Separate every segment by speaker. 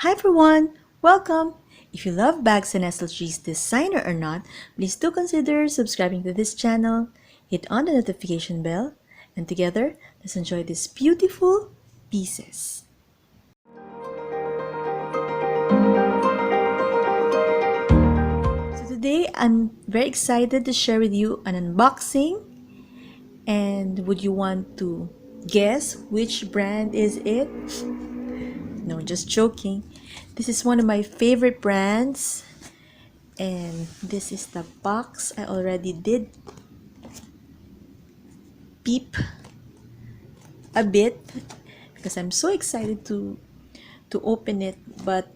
Speaker 1: Hi everyone! Welcome! If you love bags and SLG's designer or not, please do consider subscribing to this channel, hit on the notification bell, and together, let's enjoy these beautiful pieces. So today, I'm very excited to share with you an unboxing. And would you want to guess which brand is it? No, just joking. This is one of my favorite brands. And this is the box. I already did peep a bit because I'm so excited to open it, but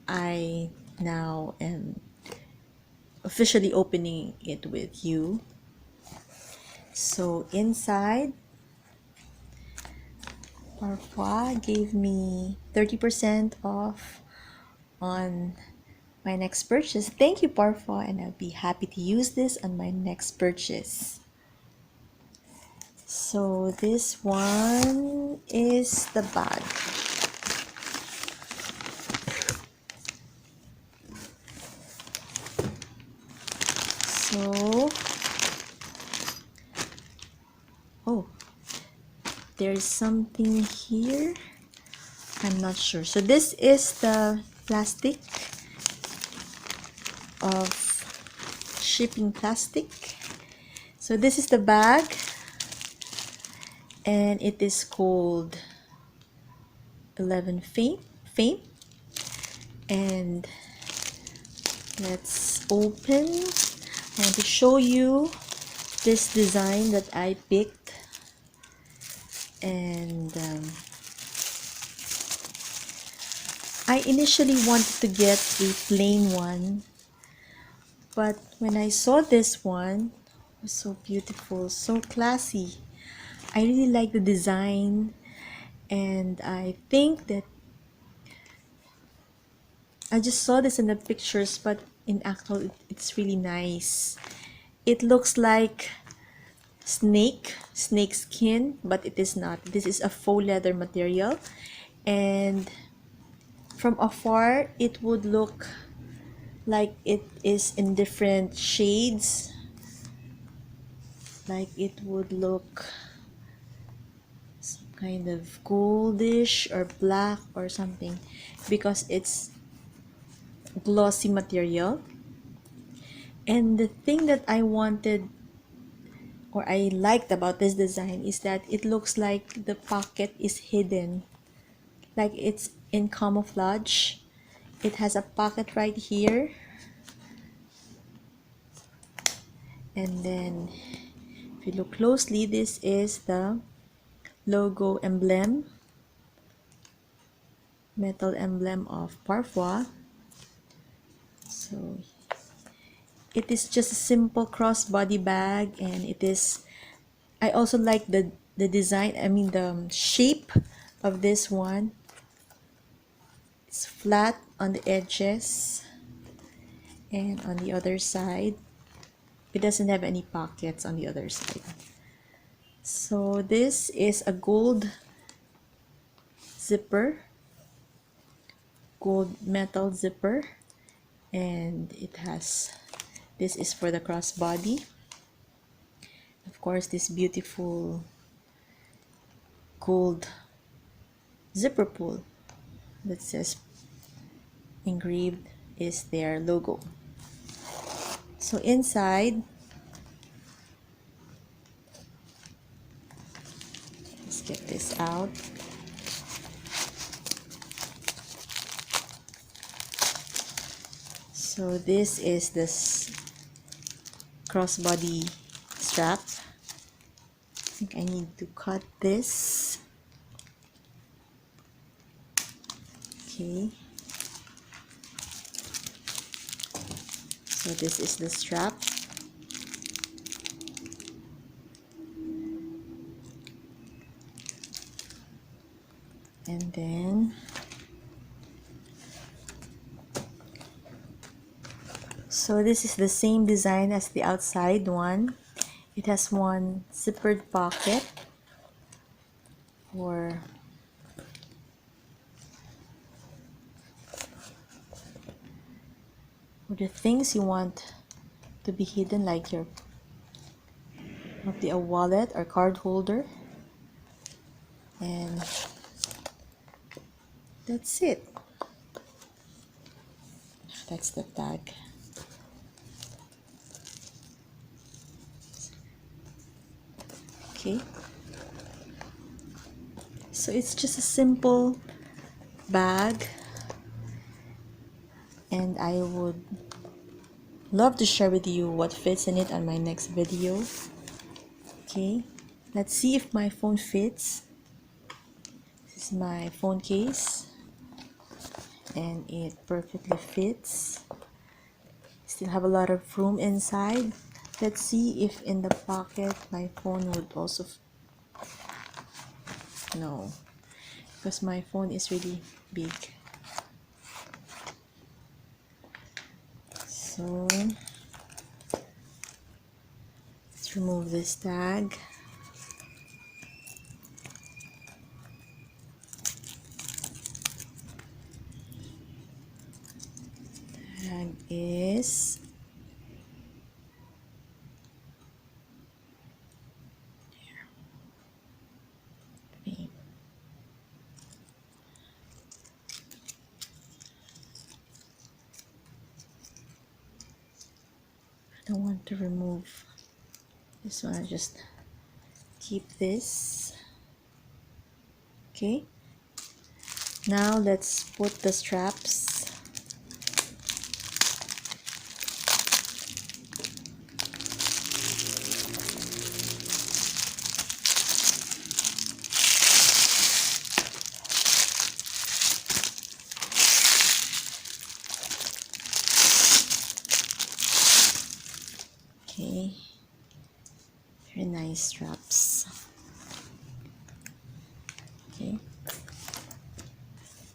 Speaker 1: I now am officially opening it with you. So inside, Parfois gave me 30% off on my next purchase. Thank you, Parfois, and I'll be happy to use this on my next purchase. So this one is the bag. So, oh, there's something here. I'm not sure. So this is the plastic of shipping plastic. So this is the bag, and it is called 11 Fame. And let's open. I want to show you this design that I picked, and I initially wanted to get a plain one, but when I saw this one, it was so beautiful, so classy. I really like the design, and I think that I just saw this in the pictures, but in actual it's really nice. It looks like snake skin, but it is not. This is a faux leather material, and from afar it would look like it is in different shades, like it would look some kind of goldish or black or something, because it's glossy material. And the thing that I wanted or I liked about this design is that it looks like the pocket is hidden, like it's in camouflage. It has a pocket right here, and then if you look closely, this is the logo emblem, metal emblem of Parfois. So it is just a simple crossbody bag, and it is, I also like the design, I mean the shape of this one. It's flat on the edges, and on the other side it doesn't have any pockets on the other side. So this is a gold zipper, gold metal zipper, and it has, this is for the crossbody. Of course, this beautiful gold zipper pull that says engraved is their logo. So inside, let's get this out. So this is this crossbody strap. I think I need to cut this. Okay. So this is the strap. And then so this is the same design as the outside one. It has one zippered pocket for for the things you want to be hidden, like your a wallet or card holder. And that's it. That's the tag. Okay, so it's just a simple bag, and I would love to share with you what fits in it on my next video. Okay, let's see if my phone fits. This is my phone case, and it perfectly fits. Still have a lot of room inside. Let's see if in the pocket my phone would also no, because my phone is really big. So let's remove this tag. Tag is there. I don't want to remove this one. I just keep this. Okay, now let's put the straps. Okay, very nice straps. Okay,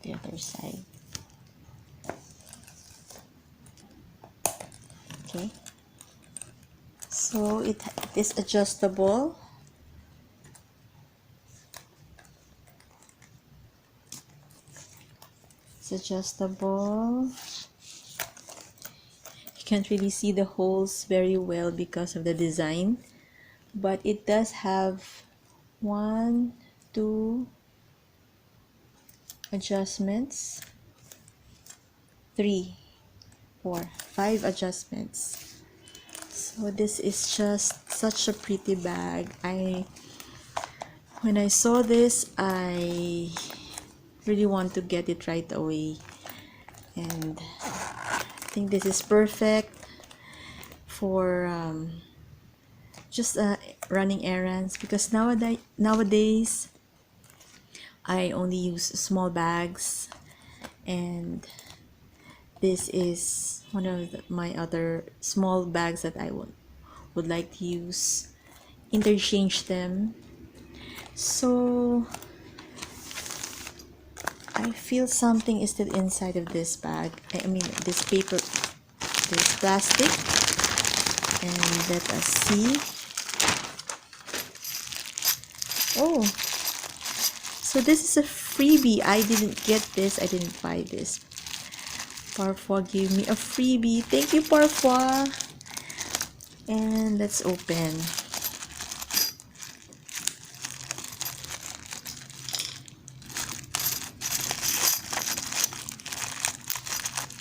Speaker 1: the other side. Okay, so it is adjustable. It's adjustable. You can't really see the holes very well because of the design, but it does have 1, 2 adjustments, 3, 4, 5 adjustments. So this is just such a pretty bag. When I saw this, I really want to get it right away, and I think this is perfect for just running errands, because nowadays I only use small bags, and this is one of my other small bags that I would like to use, interchange them. So I feel something is still inside of this bag. I mean this paper, this plastic, and let us see. Oh, so this is a freebie. I didn't get this. I didn't buy this. Parfois gave me a freebie. Thank you, Parfois. And let's open.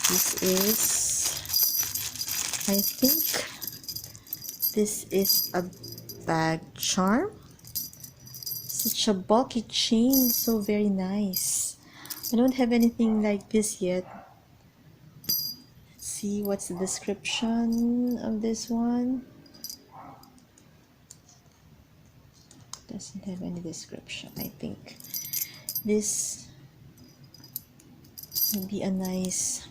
Speaker 1: This is, I think this is a bag charm. Such a bulky chain, so very nice. I don't have anything like this yet. Let's see what's the description of this one. Doesn't have any description. I think this would be a nice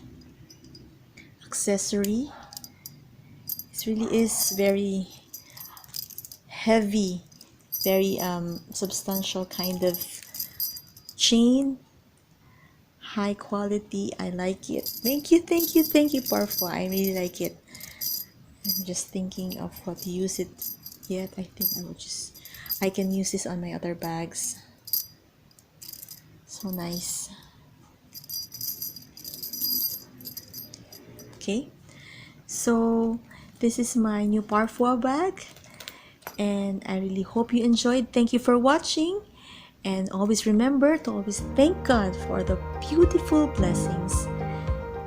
Speaker 1: accessory. It really is very heavy, very substantial kind of chain, high quality. I like it. Thank you, thank you, thank you, Parfois. I really like it. I'm just thinking of what to use it yet. I think I can use this on my other bags. So nice. Okay, So this is my new Parfois bag, and I really hope you enjoyed. Thank you for watching, and always remember to always thank God for the beautiful blessings.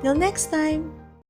Speaker 1: Till next time.